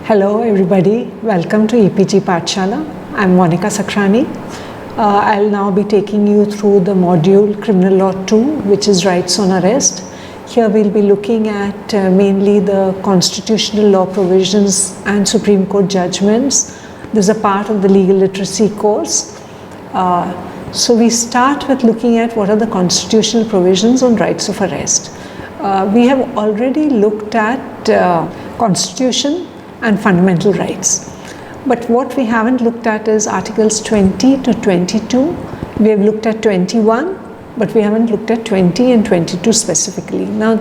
Hello everybody, welcome to EPG Pathshala. I'm Monica Sakrani. I'll now be taking you through the module Criminal Law 2, which is Rights on Arrest. Here we'll be looking at mainly the constitutional law provisions and Supreme Court judgments. This is a part of the legal literacy course. So we start with looking at what are the constitutional provisions on rights of arrest. We have already looked at Constitution and fundamental rights. But what we haven't looked at is Articles 20 to 22. We have looked at 21, but we haven't looked at 20 and 22 specifically. Now,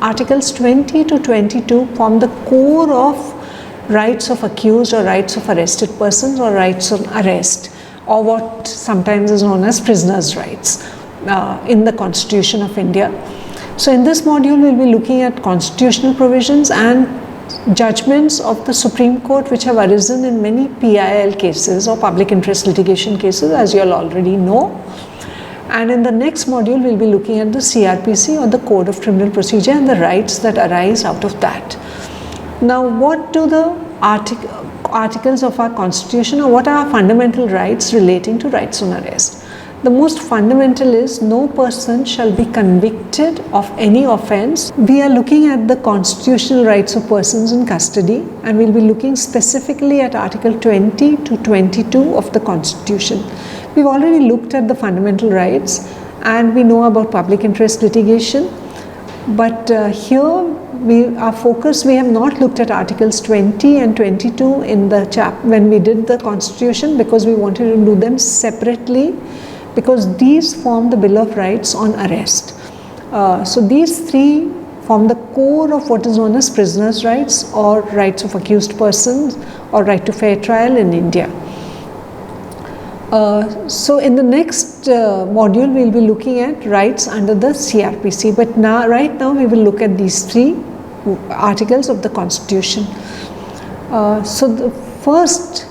Articles 20 to 22 form the core of rights of accused or rights of arrested persons or rights of arrest, or what sometimes is known as prisoners' rights in the Constitution of India. So in this module, we'll be looking at constitutional provisions and judgments of the Supreme Court which have arisen in many PIL cases or public interest litigation cases, as you all already know. And in the next module, we'll be looking at the CRPC or the Code of Criminal Procedure and the rights that arise out of that. Now, what do the articles of our Constitution, or what are our fundamental rights relating to rights on arrest? The most fundamental is no person shall be convicted of any offence. We are looking at the constitutional rights of persons in custody, and we'll be looking specifically at Article 20 to 22 of the Constitution. We've already looked at the fundamental rights and we know about public interest litigation, but here we have not looked at Articles 20 and 22 in the when we did the Constitution, because we wanted to do them separately, because these form the Bill of Rights on arrest. So these three form the core of what is known as prisoners' rights or rights of accused persons or right to fair trial in India. So in the next module, we'll be looking at rights under the CRPC, but right now we will look at these three articles of the Constitution. So the first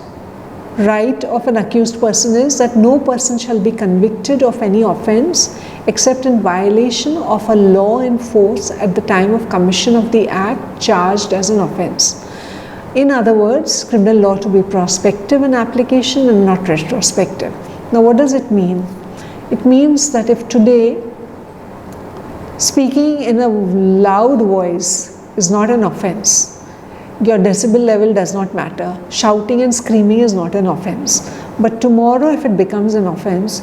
right of an accused person is that no person shall be convicted of any offence except in violation of a law in force at the time of commission of the act charged as an offence. In other words, criminal law to be prospective in application and not retrospective. Now, what does it mean? It means that if today speaking in a loud voice is not an offence, your decibel level does not matter. Shouting and screaming is not an offence. But tomorrow, if it becomes an offence,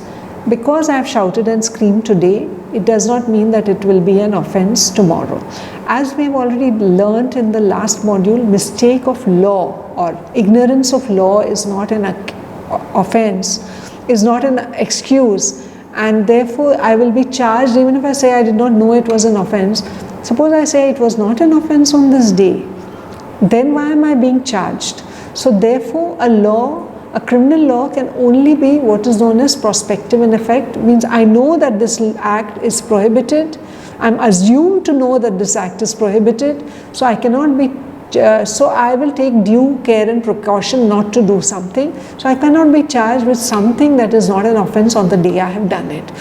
because I have shouted and screamed today, it does not mean that it will be an offence tomorrow. As we have already learnt in the last module, mistake of law or ignorance of law is not an offence, is not an excuse, and therefore I will be charged even if I say I did not know it was an offence. Suppose I say it was not an offence on this day, then why am I being charged? So therefore a criminal law can only be what is known as prospective in effect, means I know that this act is prohibited, I'm assumed to know that this act is prohibited, so I cannot be, so I will take due care and precaution not to do something, so I cannot be charged with something that is not an offence on the day I have done it.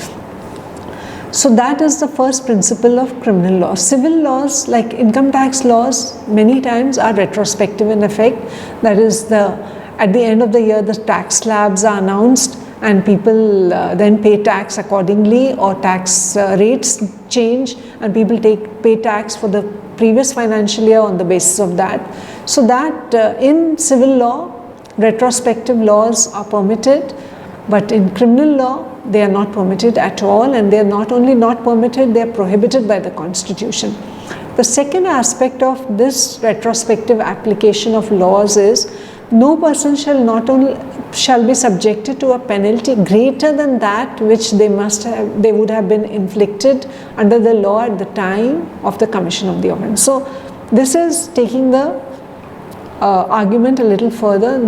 So that is the first principle of criminal law. Civil laws like income tax laws many times are retrospective in effect. That is, at the end of the year the tax slabs are announced and people then pay tax accordingly, or tax rates change and people pay tax for the previous financial year on the basis of that. So that in civil law, retrospective laws are permitted, but in criminal law they are not permitted at all, and they are not only not permitted, they are prohibited by the Constitution. The second aspect of this retrospective application of laws is no person shall be subjected to a penalty greater than that which they would have been inflicted under the law at the time of the commission of the offence. So this is taking the argument a little further.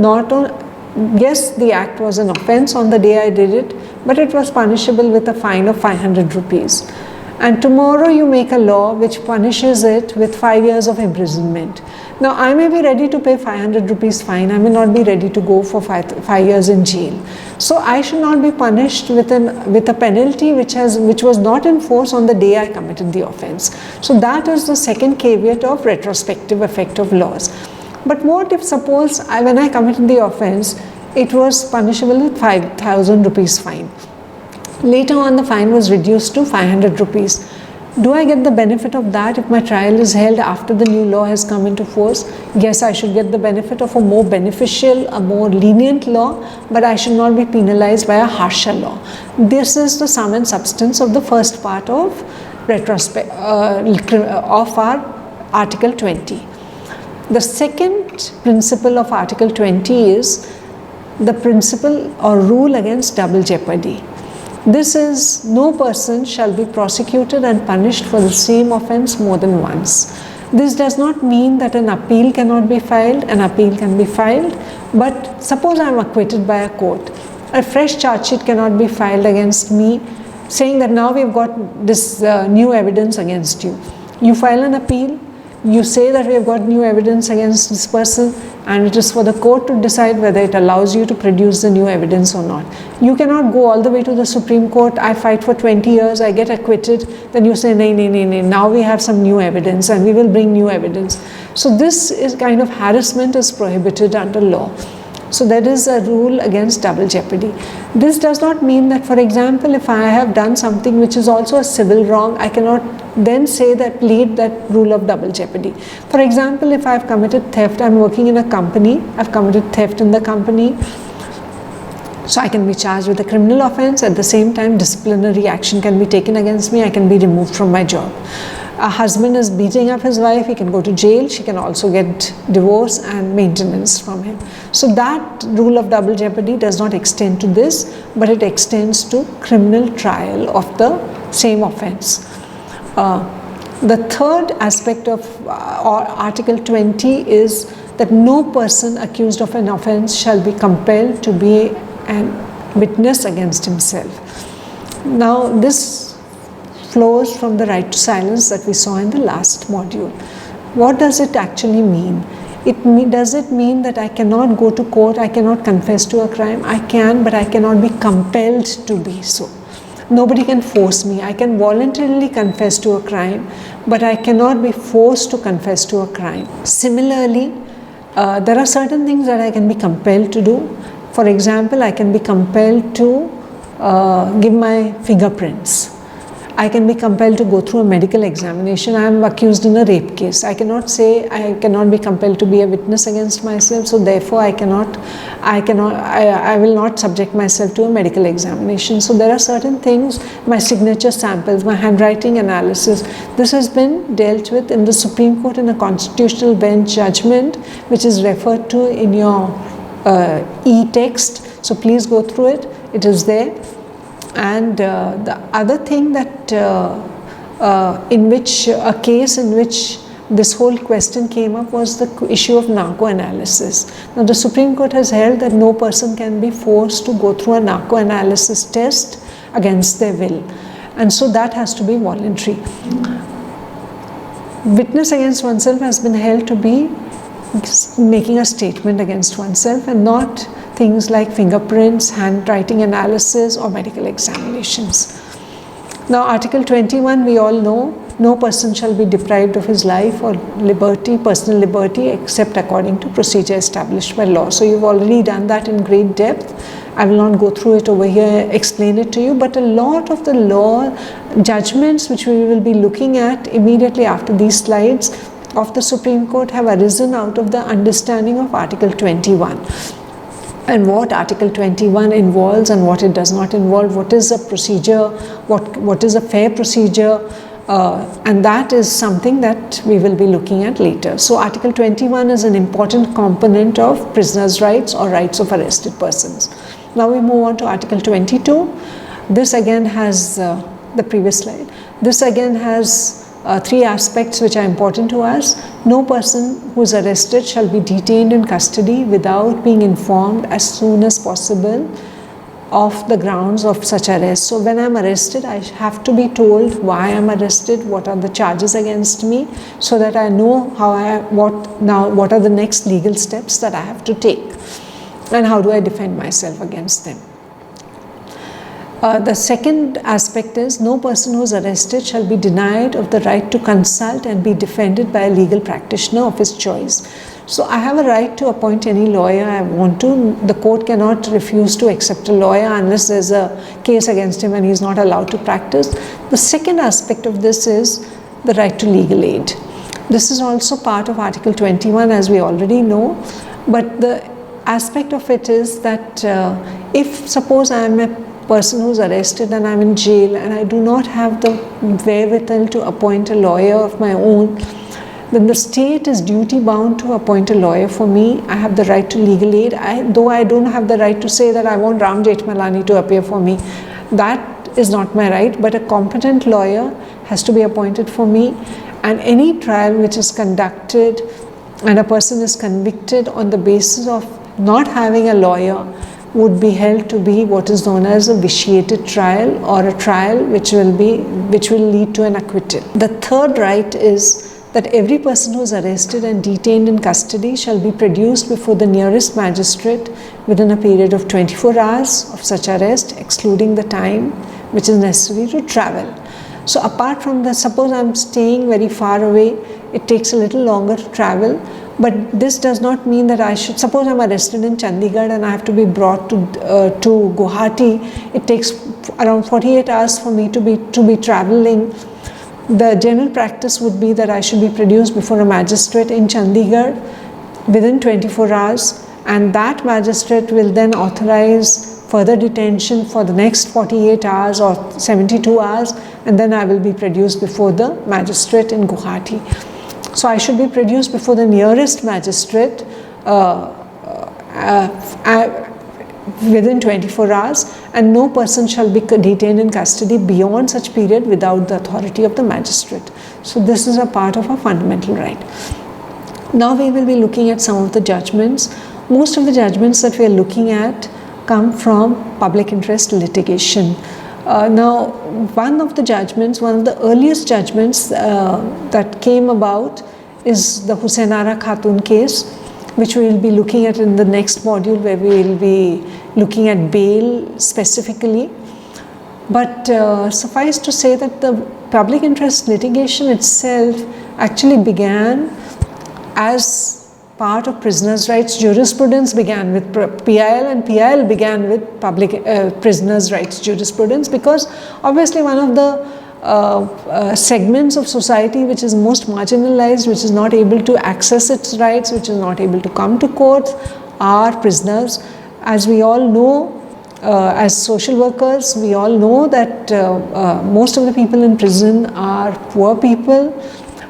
Yes, the act was an offence on the day I did it, but it was punishable with a fine of 500 rupees. And tomorrow you make a law which punishes it with 5 years of imprisonment. Now, I may be ready to pay 500 rupees fine, I may not be ready to go for 5 years in jail. So I should not be punished with a penalty which was not in force on the day I committed the offence. So that is the second caveat of retrospective effect of laws. But what if suppose when I committed the offence, it was punishable with 5,000 rupees fine. Later on the fine was reduced to 500 rupees. Do I get the benefit of that if my trial is held after the new law has come into force? Yes, I should get the benefit of a more beneficial, a more lenient law, but I should not be penalized by a harsher law. This is the sum and substance of the first part of of our Article 20. The second principle of Article 20 is the principle or rule against double jeopardy. This is, no person shall be prosecuted and punished for the same offence more than once. This does not mean that an appeal cannot be filed. An appeal can be filed, but suppose I am acquitted by a court. A fresh charge sheet cannot be filed against me saying that now we have got this new evidence against you. You file an appeal, you say that we have got new evidence against this person, and it is for the court to decide whether it allows you to produce the new evidence or not. You cannot go all the way to the Supreme Court, I fight for 20 years, I get acquitted, then you say, nay, now we have some new evidence and we will bring new evidence. So this is kind of harassment is prohibited under law. So there is a rule against double jeopardy. This does not mean that, for example, if I have done something which is also a civil wrong, I cannot then say that, plead that rule of double jeopardy. For example, if I have committed theft, I am working in a company, I have committed theft in the company, so I can be charged with a criminal offence. At the same time, disciplinary action can be taken against me, I can be removed from my job. A husband is beating up his wife, he can go to jail, she can also get divorce and maintenance from him. So that rule of double jeopardy does not extend to this, but it extends to criminal trial of the same offence. The third aspect of Article 20 is that no person accused of an offence shall be compelled to be a witness against himself. Now this flows from the right to silence that we saw in the last module. What does it actually mean? Does it mean that I cannot go to court, I cannot confess to a crime? I can, but I cannot be compelled to be so. Nobody can force me. I can voluntarily confess to a crime, but I cannot be forced to confess to a crime. Similarly, there are certain things that I can be compelled to do. For example, I can be compelled to give my fingerprints. I can be compelled to go through a medical examination. I am accused in a rape case. I cannot say I cannot be compelled to be a witness against myself, so therefore I will not subject myself to a medical examination. So there are certain things, my signature samples, my handwriting analysis, this has been dealt with in the Supreme Court in a constitutional bench judgment, which is referred to in your e-text. So please go through it, it is there. And the other thing that in which a case in which this whole question came up was the issue of narco-analysis. Now the Supreme Court has held that no person can be forced to go through a narco-analysis test against their will, and so that has to be voluntary. Witness against oneself has been held to be making a statement against oneself and not things like fingerprints, handwriting analysis or medical examinations. Now Article 21 we all know, no person shall be deprived of his life or liberty, personal liberty, except according to procedure established by law. So you've already done that in great depth. I will not go through it over here, explain it to you, but a lot of the law judgments which we will be looking at immediately after these slides of the Supreme Court have arisen out of the understanding of Article 21. And what Article 21 involves and what it does not involve, what is a procedure, what is a fair procedure, and that is something that we will be looking at later. So Article 21 is an important component of prisoners' rights or rights of arrested persons. Now we move on to Article 22. This again has the previous slide. This again has three aspects which are important to us. No person who is arrested shall be detained in custody without being informed as soon as possible of the grounds of such arrest. So when I am arrested, I have to be told why I am arrested, what are the charges against me, so that I know what are the next legal steps that I have to take and how do I defend myself against them. The second aspect is no person who is arrested shall be denied of the right to consult and be defended by a legal practitioner of his choice. So I have a right to appoint any lawyer I want to. The court cannot refuse to accept a lawyer unless there's a case against him and he's not allowed to practice. The second aspect of this is the right to legal aid. This is also part of Article 21, as we already know, but the aspect of it is that if suppose I am a person who's arrested and I'm in jail and I do not have the wherewithal to appoint a lawyer of my own, then the state is duty bound to appoint a lawyer for me. I have the right to legal aid, though I don't have the right to say that I want Ram Jethmalani to appear for me. That is not my right, but a competent lawyer has to be appointed for me, and any trial which is conducted and a person is convicted on the basis of not having a lawyer would be held to be what is known as a vitiated trial, or a trial which will lead to an acquittal. The third right is that every person who is arrested and detained in custody shall be produced before the nearest magistrate within a period of 24 hours of such arrest, excluding the time which is necessary to travel. So apart from that, suppose I am staying very far away, it takes a little longer to travel, but this does not mean that I should, suppose I am arrested in Chandigarh and I have to be brought to Guwahati, it takes around 48 hours for me to be traveling. The general practice would be that I should be produced before a magistrate in Chandigarh within 24 hours, and that magistrate will then authorize further detention for the next 48 hours or 72 hours, and then I will be produced before the magistrate in Guwahati. So I should be produced before the nearest magistrate within 24 hours, and no person shall be detained in custody beyond such period without the authority of the magistrate. So this is a part of a fundamental right. Now we will be looking at some of the judgments. Most of the judgments that we are looking at come from public interest litigation. Now, one of the earliest judgments that came about is the Husainara Khatun case, which we will be looking at in the next module, where we will be looking at bail specifically. But suffice to say that the public interest litigation itself actually began as part of prisoners' rights. Jurisprudence began with PIL, and PIL began with public prisoners' rights jurisprudence, because obviously one of the segments of society which is most marginalized, which is not able to access its rights, which is not able to come to courts, are prisoners. As we all know, as social workers, we all know that most of the people in prison are poor people.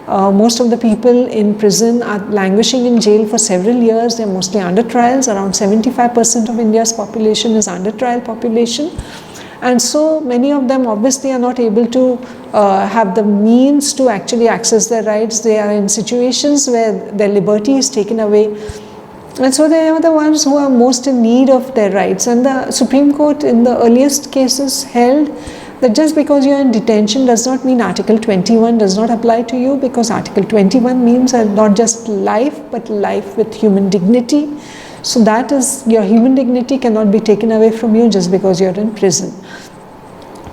Most of the people in prison are languishing in jail for several years. They are mostly under trials. Around 75% of India's population is under trial population. And so many of them obviously are not able to have the means to actually access their rights. They are in situations where their liberty is taken away. And so they are the ones who are most in need of their rights. And the Supreme Court in the earliest cases held that just because you are in detention does not mean Article 21 does not apply to you, because Article 21 means not just life, but life with human dignity. So that is, your human dignity cannot be taken away from you just because you are in prison.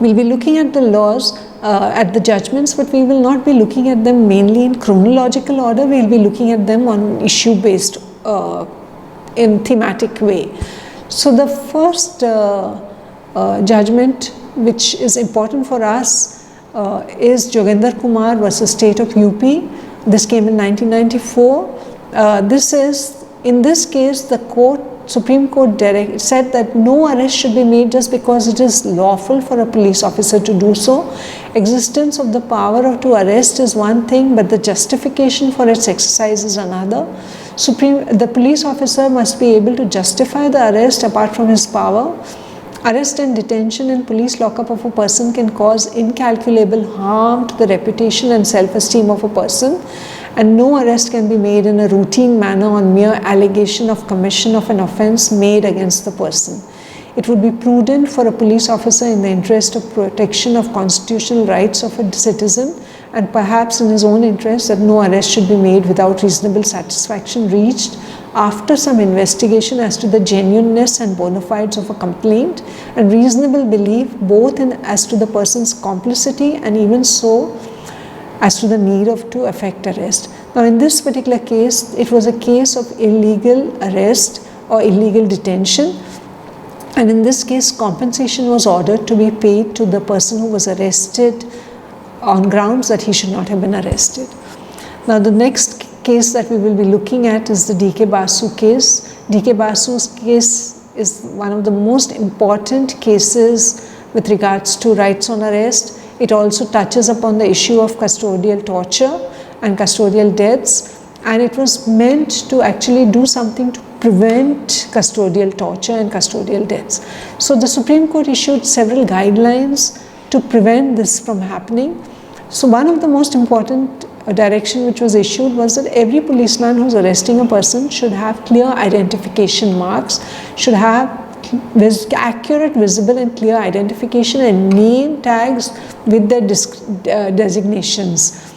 We'll be looking at the laws, at the judgments, but we will not be looking at them mainly in chronological order. We'll be looking at them on issue-based, in thematic way. So the first judgment which is important for us is Jogendar Kumar versus State of UP. This came in 1994. In this case, the Supreme Court said that no arrest should be made just because it is lawful for a police officer to do so. Existence of the power to arrest is one thing, but the justification for its exercise is another. The police officer must be able to justify the arrest apart from his power. Arrest and detention in police lockup of a person can cause incalculable harm to the reputation and self-esteem of a person, and no arrest can be made in a routine manner on mere allegation of commission of an offence made against the person. It would be prudent for a police officer, in the interest of protection of constitutional rights of a citizen, and perhaps in his own interest, that no arrest should be made without reasonable satisfaction reached after some investigation as to the genuineness and bona fides of a complaint, and reasonable belief both as to the person's complicity and even so as to the need to effect arrest. Now in this particular case, it was a case of illegal arrest or illegal detention, and in this case compensation was ordered to be paid to the person who was arrested on grounds that he should not have been arrested. Now the next case that we will be looking at is the D.K. Basu case. D.K. Basu's case is one of the most important cases with regards to rights on arrest. It also touches upon the issue of custodial torture and custodial deaths, and it was meant to actually do something to prevent custodial torture and custodial deaths. So the Supreme Court issued several guidelines to prevent this from happening. So one of the most important direction which was issued was that every policeman who's arresting a person should have clear identification marks, should have accurate, visible and clear identification and name tags with their designations.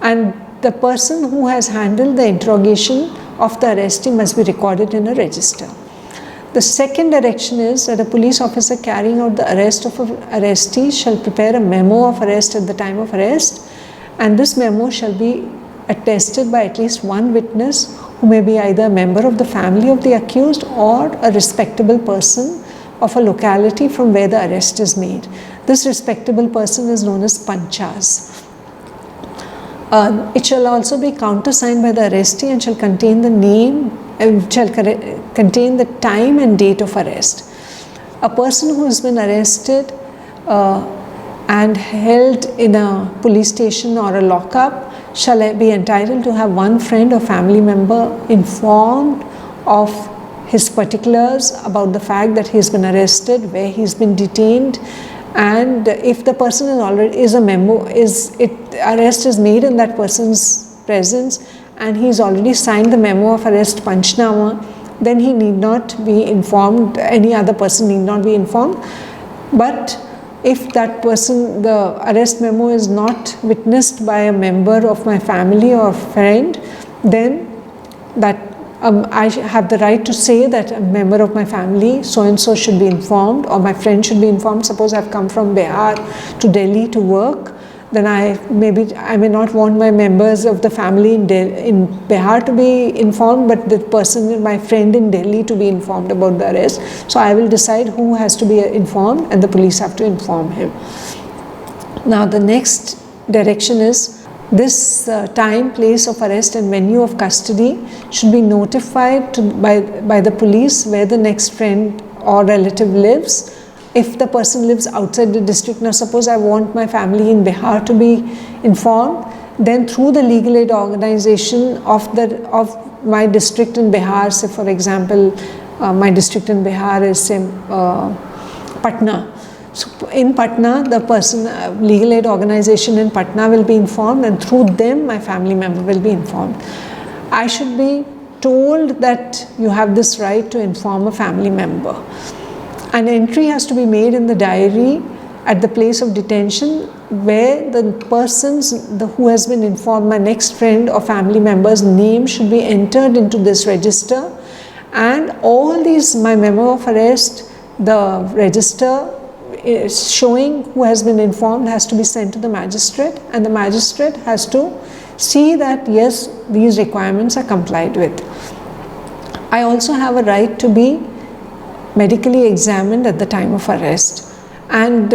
And the person who has handled the interrogation of the arrestee must be recorded in a register. The second direction is that a police officer carrying out the arrest of an arrestee shall prepare a memo of arrest at the time of arrest, and this memo shall be attested by at least one witness who may be either a member of the family of the accused or a respectable person of a locality from where the arrest is made. This respectable person is known as panchas. It shall also be countersigned by the arrestee and shall contain the name, shall contain the time and date of arrest. A person who has been arrested and held in a police station or a lockup shall be entitled to have one friend or family member informed of his particulars about the fact that he has been arrested, where he has been detained, and if the person is already arrest is made in that person's presence and he has already signed the memo of arrest Panchnama, then he need not be informed, any other person need not be informed. But if that person, the arrest memo is not witnessed by a member of my family or friend, then that I have the right to say that a member of my family, so and so, should be informed, or my friend should be informed. Suppose I have come from Bihar to Delhi to work, then I may not want my members of the family in Bihar to be informed, but the person, my friend in Delhi, to be informed about the arrest. So I will decide who has to be informed, and the police have to inform him. Now the next direction is this time, place of arrest and venue of custody should be notified by the police where the next friend or relative lives. If the person lives outside the district, now suppose I want my family in Bihar to be informed, then through the legal aid organization of my district in Bihar, say for example, my district in Bihar is Patna. So in Patna, the person, legal aid organization in Patna will be informed, and through them my family member will be informed. I should be told that you have this right to inform a family member. An entry has to be made in the diary at the place of detention where the persons who has been informed, my next friend or family member's name should be entered into this register, and all these, my memo of arrest, the register showing who has been informed has to be sent to the magistrate, and the magistrate has to see that yes, these requirements are complied with. I also have a right to be medically examined at the time of arrest, and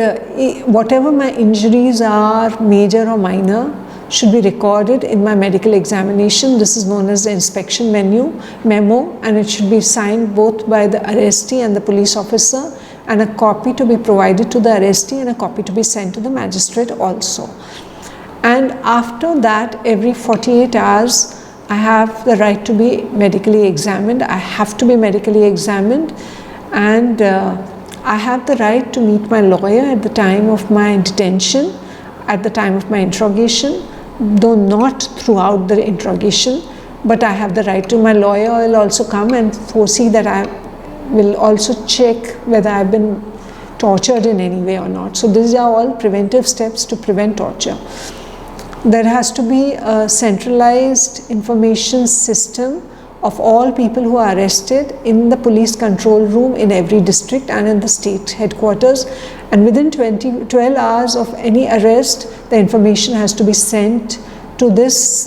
whatever my injuries are, major or minor, should be recorded in my medical examination. This is known as the inspection memo, and it should be signed both by the arrestee and the police officer, and a copy to be provided to the arrestee and a copy to be sent to the magistrate also. And after that, every 48 hours, I have the right to be medically examined. I have to be medically examined, and I have the right to meet my lawyer at the time of my detention, at the time of my interrogation, though not throughout the interrogation, but I have the right to. My lawyer will also come and foresee that I will also check whether I have been tortured in any way or not. So these are all preventive steps to prevent torture. There has to be a centralized information system of all people who are arrested in the police control room in every district and in the state headquarters, and within 12 hours of any arrest, the information has to be sent to this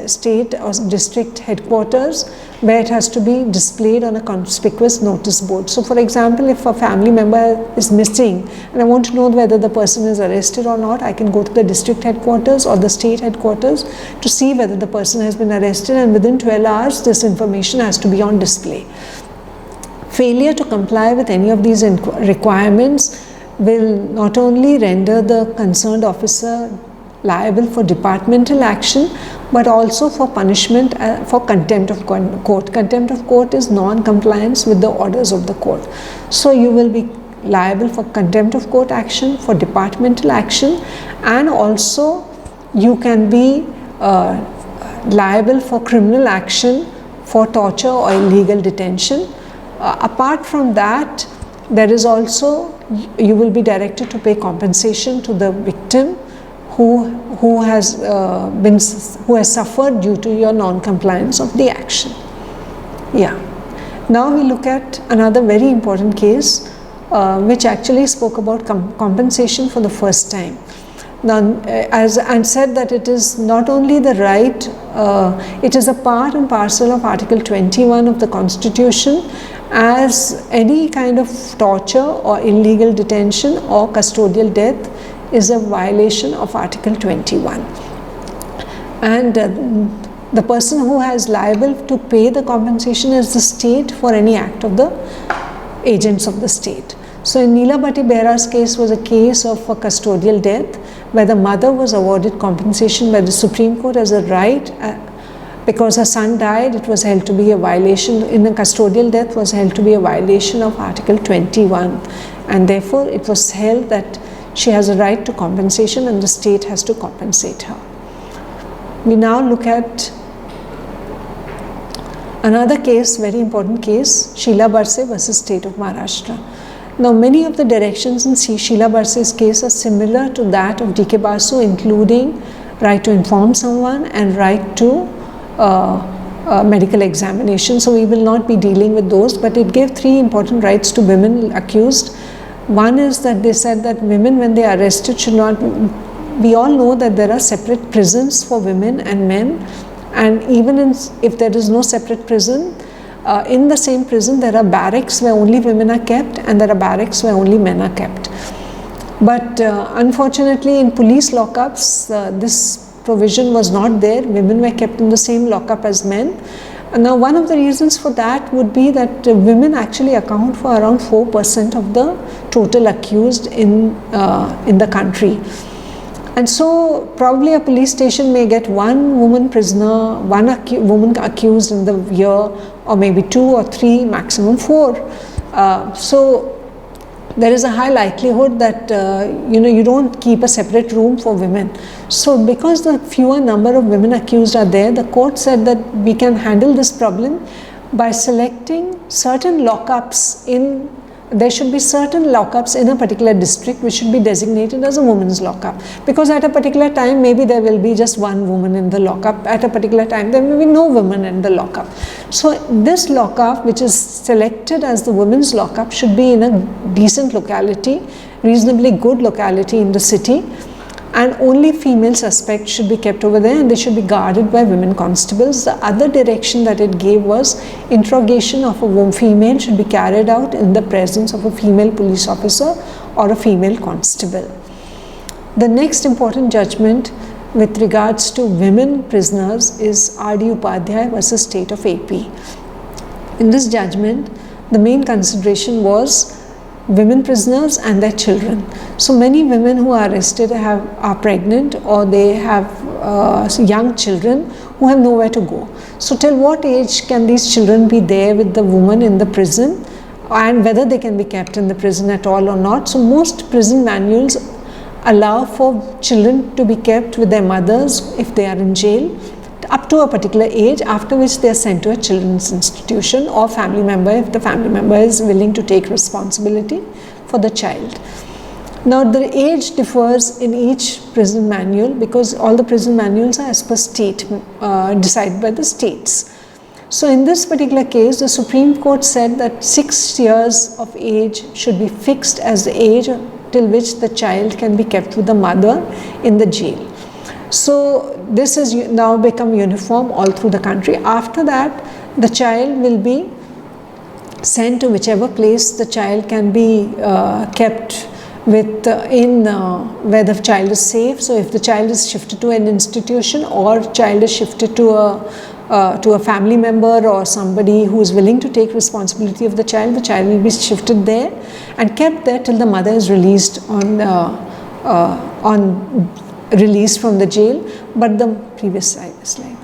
state or district headquarters, where it has to be displayed on a conspicuous notice board. So for example, if a family member is missing and I want to know whether the person is arrested or not, I can go to the district headquarters or the state headquarters to see whether the person has been arrested, and within 12 hours this information has to be on display. Failure to comply with any of these requirements will not only render the concerned officer liable for departmental action, but also for punishment for contempt of court. Contempt of court is non-compliance with the orders of the court. So you will be liable for contempt of court action, for departmental action, and also you can be liable for criminal action for torture or illegal detention. Apart from that, there is also, you will be directed to pay compensation to the victim who has suffered due to your non-compliance of the action. Yeah. Now we look at another very important case which actually spoke about compensation for the first time. Now, as I said, that it is not only the right, it is a part and parcel of Article 21 of the Constitution, as any kind of torture or illegal detention or custodial death is a violation of Article 21. And the person who is liable to pay the compensation is the state for any act of the agents of the state. So in Neela Bhatti Behra's case was a case of a custodial death where the mother was awarded compensation by the Supreme Court as a right. Because her son died, it was held to be a violation, in a custodial death was held to be a violation of Article 21, and therefore it was held that she has a right to compensation and the state has to compensate her. We now look at another case, very important case, Sheela Barse versus State of Maharashtra. Now many of the directions in Sheela Barse's case are similar to that of D.K. Basu, including right to inform someone and right to medical examination. So we will not be dealing with those, but it gave three important rights to women accused. One is that they said that women, when they are arrested, should not, we all know that there are separate prisons for women and men, and even if there is no separate prison, in the same prison there are barracks where only women are kept and there are barracks where only men are kept. But unfortunately in police lockups, this provision was not there. Women were kept in the same lockup as men. Now one of the reasons for that would be that women actually account for around 4% of the total accused in the country. And so probably a police station may get one woman prisoner, one woman accused in the year, or maybe 2 or 3, maximum 4. So there is a high likelihood that you don't keep a separate room for women. So because the fewer number of women accused are there, the court said that we can handle this problem by selecting certain lockups in, there should be certain lockups in a particular district which should be designated as a women's lockup, because at a particular time maybe there will be just one woman in the lockup, at a particular time there may be no woman in the lockup. So this lockup, which is selected as the women's lockup, should be in a decent locality, reasonably good locality in the city, and only female suspects should be kept over there, and they should be guarded by women constables. The other direction that it gave was interrogation of a female should be carried out in the presence of a female police officer or a female constable. The next important judgment with regards to women prisoners is R.D. Upadhyay versus State of AP. In this judgment, the main consideration was women prisoners and their children. So many women who are arrested are pregnant, or they have young children who have nowhere to go. So till what age can these children be there with the woman in the prison, and whether they can be kept in the prison at all or not. So most prison manuals allow for children to be kept with their mothers if they are in jail up to a particular age, after which they are sent to a children's institution or family member if the family member is willing to take responsibility for the child. Now the age differs in each prison manual because all the prison manuals are as per state, decided by the states. So in this particular case, the Supreme Court said that 6 years of age should be fixed as the age till which the child can be kept with the mother in the jail. So this has now become uniform all through the country. After that, the child will be sent to whichever place the child can be kept with where the child is safe. So if the child is shifted to an institution, or child is shifted to a family member or somebody who is willing to take responsibility of the child will be shifted there and kept there till the mother is released on release from the jail. But the previous slide.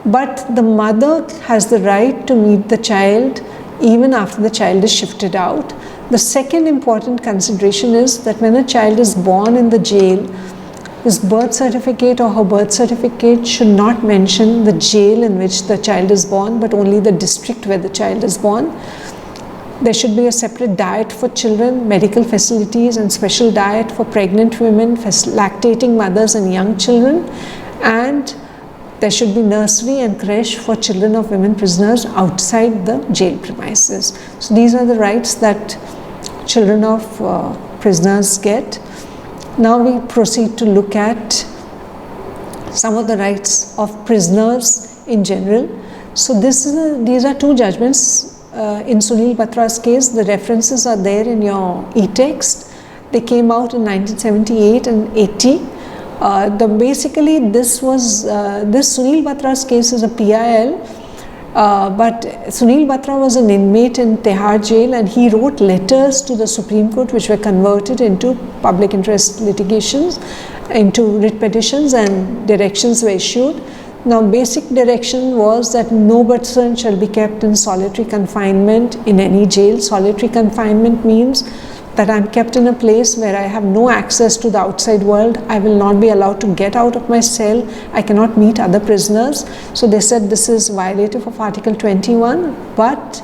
But the mother has the right to meet the child even after the child is shifted out. The second important consideration is that when a child is born in the jail, his birth certificate or her birth certificate should not mention the jail in which the child is born, but only the district where the child is born. There should be a separate diet for children, medical facilities and special diet for pregnant women, lactating mothers and young children, and there should be nursery and creche for children of women prisoners outside the jail premises. So these are the rights that children of prisoners get. Now we proceed to look at some of the rights of prisoners in general. So these are two judgments. In Sunil Batra's case, the references are there in your e-text. They came out in 1978 and 80. Basically this Sunil Batra's case is a PIL, but Sunil Batra was an inmate in Tihar jail, and he wrote letters to the Supreme Court which were converted into public interest litigations, into writ petitions, and directions were issued. Now basic direction was that no person shall be kept in solitary confinement in any jail. Solitary confinement means that I am kept in a place where I have no access to the outside world. I will not be allowed to get out of my cell. I cannot meet other prisoners. So they said this is violative of Article 21, but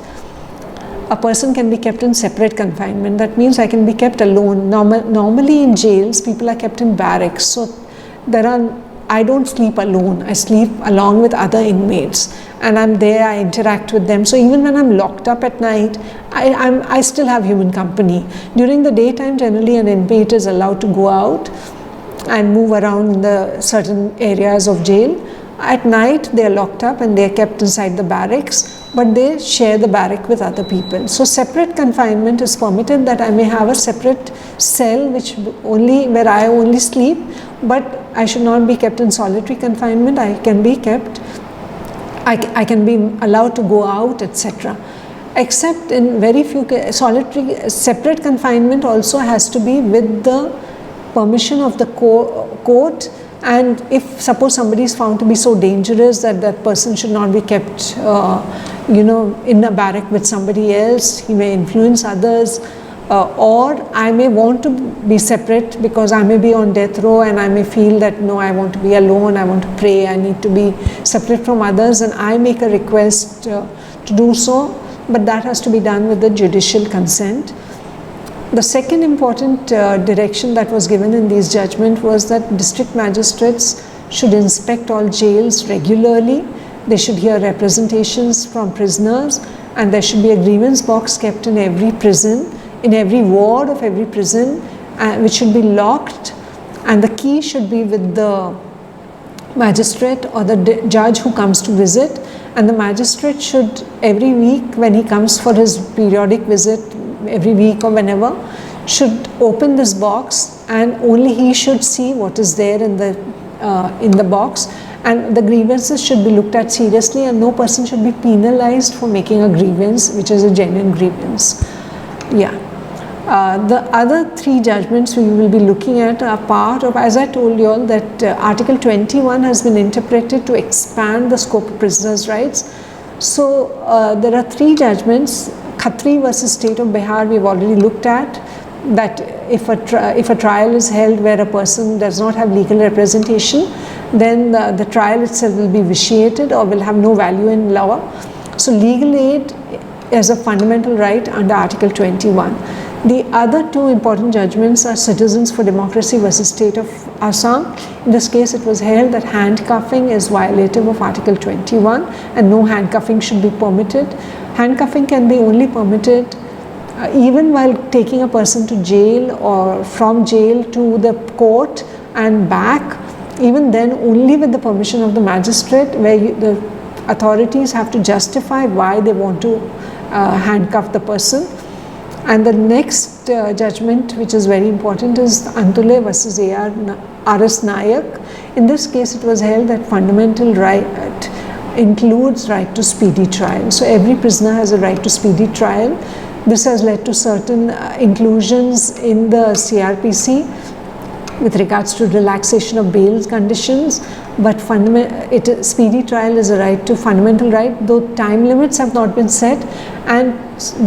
a person can be kept in separate confinement. That means I can be kept alone. Normally in jails, people are kept in barracks. So I don't sleep alone. I sleep along with other inmates, and I'm there, I interact with them. So even when I'm locked up at night, I still have human company. During the daytime, generally an inmate is allowed to go out and move around in the certain areas of jail. At night, they are locked up and they are kept inside the barracks, but they share the barrack with other people. So separate confinement is permitted, that I may have a separate cell where I only sleep, but I should not be kept in solitary confinement. I can be allowed to go out, etc. Except in very few separate confinement also has to be with the permission of the court. And if suppose somebody is found to be so dangerous that that person should not be kept in a barrack with somebody else, he may influence others, or I may want to be separate because I may be on death row and I may feel that no, I want to be alone, I want to pray, I need to be separate from others, and I make a request to do so, but that has to be done with the judicial consent. The second important direction that was given in these judgment was that district magistrates should inspect all jails regularly. They should hear representations from prisoners, and there should be a grievance box kept in every prison, in every ward of every prison, which should be locked, and the key should be with the magistrate or the judge who comes to visit. And the magistrate should every week, when he comes for his periodic visit, every week or whenever, should open this box, and only he should see what is there in the box, and the grievances should be looked at seriously, and no person should be penalized for making a grievance which is a genuine grievance. The other three judgments we will be looking at are part of, as I told you all, that Article 21 has been interpreted to expand the scope of prisoners' rights. So there are three judgments. Khatri versus State of Bihar we have already looked at, that if a trial is held where a person does not have legal representation, then the trial itself will be vitiated or will have no value in law. So legal aid is a fundamental right under Article 21. The other two important judgments are Citizens for Democracy versus State of Assam. In this case, it was held that handcuffing is violative of Article 21 and no handcuffing should be permitted. Handcuffing can be only permitted even while taking a person to jail or from jail to the court and back. Even then, only with the permission of the magistrate, where the authorities have to justify why they want to handcuff the person. And the next judgment, which is very important, is Antule versus R.S. Nayak. In this case, it was held that fundamental right includes right to speedy trial. So every prisoner has a right to speedy trial. This has led to certain inclusions in the CRPC with regards to relaxation of bail conditions, but speedy trial is a right to fundamental right, though time limits have not been set, and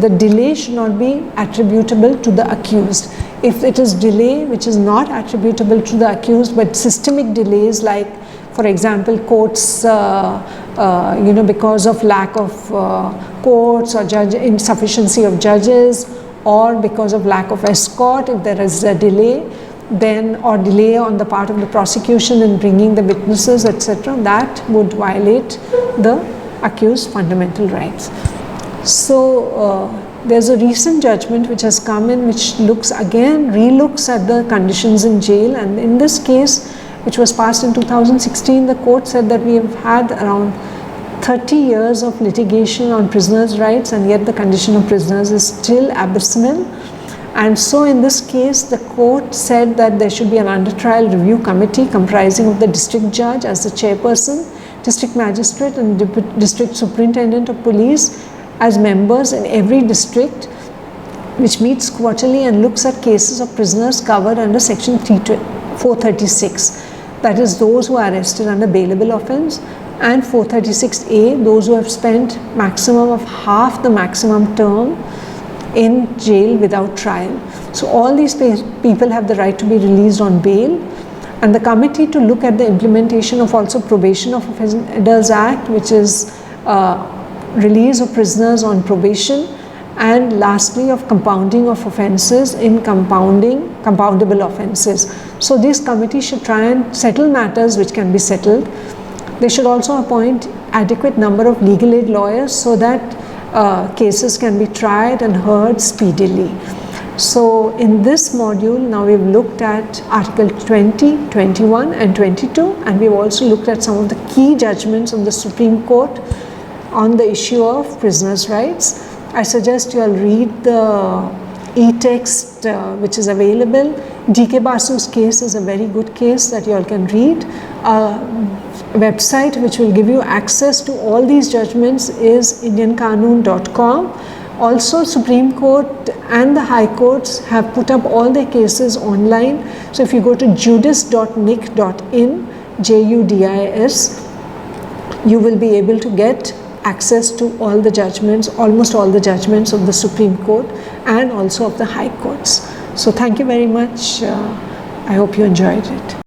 the delay should not be attributable to the accused. If it is delay which is not attributable to the accused, but systemic delays, like for example courts, because of lack of courts or insufficiency of judges, or because of lack of escort, if there is a delay, then or delay on the part of the prosecution in bringing the witnesses, etc., that would violate the accused's fundamental rights. So there's a recent judgment which has come in, which relooks at the conditions in jail, and in this case, which was passed in 2016, the court said that we have had around 30 years of litigation on prisoners' rights, and yet the condition of prisoners is still abysmal. And so in this case, the court said that there should be an under-trial review committee comprising of the district judge as the chairperson, district magistrate and district superintendent of police as members in every district, which meets quarterly and looks at cases of prisoners covered under section 436. That is, those who are arrested under bailable offence, and 436A, those who have spent maximum of half the maximum term in jail without trial. So all these people have the right to be released on bail, and the committee to look at the implementation of also Probation of Offenders Act, which is release of prisoners on probation, and lastly of compounding of offences in compoundable offences. So these committees should try and settle matters which can be settled. They should also appoint adequate number of legal aid lawyers so that cases can be tried and heard speedily. So in this module, now we've looked at Article 20, 21 and 22, and we've also looked at some of the key judgments of the Supreme Court on the issue of prisoners' rights. I suggest you all read the e-text which is available. D.K. Basu's case is a very good case that you all can read. Website which will give you access to all these judgments is indianqanun.com. Also, Supreme Court and the High Courts have put up all their cases online. So if you go to judis.nic.in, JUDIS, you will be able to get access to all the judgments, almost all the judgments of the Supreme Court and also of the High Courts. So thank you very much. I hope you enjoyed it.